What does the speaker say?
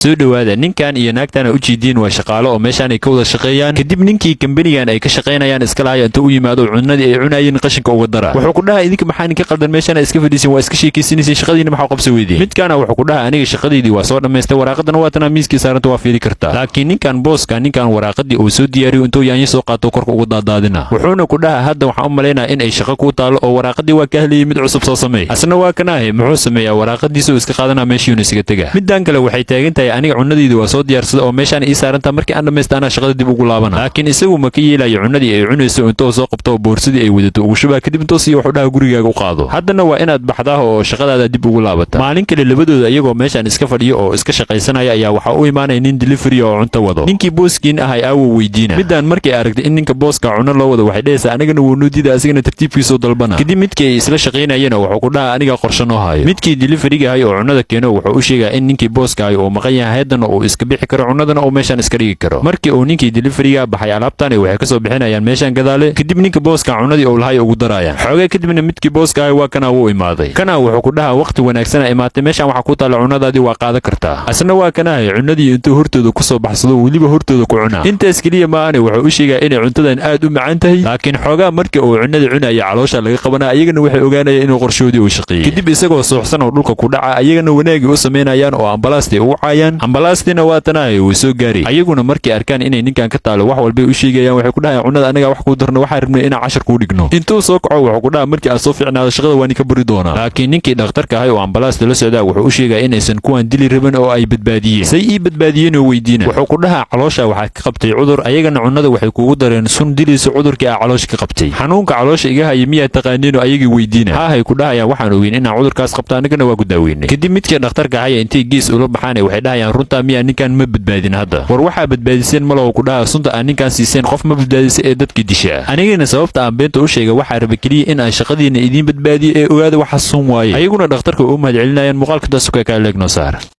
soo dhawaada ninkan iyo naagtan u jeedin waa shaqaale oo meeshan ay ka wada shaqeeyaan kadib ninkii kambanigan ay ka shaqeynayaan iska lahayo inta u yimaado cunadii ay cunayeen qashinka uga dara wuxuu ku dhahay idinka maxaa ninka qaldan meeshan iska fadhiisin waa iska sheekaysanayeen shaqadiina maxaa qabso weydii midkana wuxuu ku dhahay aniga shaqadeedii waa soo dhameystay waraaqadana waa tan miiskii saaranta waa fiiri kartaa laakiin ninkan booska ninkan waraaqadii uu soo diyaariyo intuu yaanyo soo qaato korka uga daadaadina wuxuuna ku dhahay hadda waxaan u maleynayaa in ay shaqo ku taalo oo waraaqadii waa ka heliyay mid cusub soo sameey asna waa kanaahay muxuu sameeyaa waraaqadiisa oo iska qaadana meeshii isaga taga midaan kale waxay taagan tahay aniga cunadii waa soo diyaarsada oo meeshan ii saaranta markii aan dhameystana shaqada dib ugu laabana laakiin isagu ma ka yeelayo cunadii ay cunayso intuu soo qabto boorsadii ay wadato ugu shubaa kadib intuu si wuxuu dhahay gurigaaga u qaado haddana waa inaad baxdaa oo shaqadaada dib ugu laabata maalin kale labadooda iyagoo meeshan iska fadhiyo oo iska shaqaysanaya ayaa waxa uu imaanay nin delivery oo cunto wado ninkii booskiin ahay aawo weydiina midaan markay aragtay in ninka booska cuno loo wado waxay dhahaysaa anigana wuu nuudida asigana tartiibkiisa dalbana kadib midkii ay isla shaqaynayeen wuxuu ku dhahay aniga qorshe noo hayo midkii delivery ahay oo cunada keeno wuxuu u sheegay in ninkii booska ahay oo maqan yahay haddana uu iska bixi karo cunadana uu meeshan iska dhigi karo markii uu ninkii delivery baxay alaabtani waxay ka soo bixinayaan meeshan gadaale kadib ninka booska cunadii uu lahay ugu darayaan xoogay kadibna midkii booska ahay waa kana uu imaaday kana wuxuu ku dhahay waqti wanaagsan ay imaatay meeshan waxa ku taala cunadaadii waa qaadan kartaa asna waa kana cunadii intuu hortooda ku soo baxsado waliba hortooda ku cunaa intaas kaliya ma aanay wuxuu u sheegay inay cuntadan aad u macaan tahay laakiin xoogaa markii uu cunada cunaya caloosha laga qabanaa ayagana waxay ogaanayeen inuu qorshoodii uu shaqeeyay kadib isagoo suuxsan oo dhulka ku dhaca ayagana wanaagii u sameynayaan oo ambalaastii u caayaan ambalaastina waa tanaay uu soo gaaray ayaguna markii arkaan inay ninkan ka taalo wax walba u sheegayaan waxay ku dhahay cunada anaga wax ku darno waxa rabnay inaan cashar ku dhigno intuu soo kaco wuxuu ku dhahay markii aan soo fiicnaado shaqada waan ka bari doonaa laakiin ninkii dhakhtarka ahay oo ambalaasta la socdaa wuxuu u sheegay inaysan kuwan dili rabin oo ay badbaadiyeen say ii badbaadiyeen oo weydiina wuxuu ku dhahay caloosha waxa ka qabtay cudur ayagana cunada waxay kuugu dareen sun dilayso cudurkii aan caloosha ka qabtay xanuunka caloosha iga hayay miyaa taqaaniin oo ayagii weydiina haahay ku dhahayaan waxaan ogeyn inaan cudurkaas qabta anigana waa ku daaweynay kadib midkii dhakhtarka ahay intay gees ula baxaan waxay dhahayaan runta miyaa ninkan ma badbaadin hadda war waxaa badbaadiseen malaw ku dhaha sunta aan ninkan siiseen qof ma badbaadisay ee dadkii disha anigana sababta aan beenta u sheegay waxaa raba kaliya in aan shaqadiina idiin badbaadiyo ee ogaada waxa sun waaye ayaguna dhakhtarka u mahad celinayaan muuqaalka taas ka leegno saar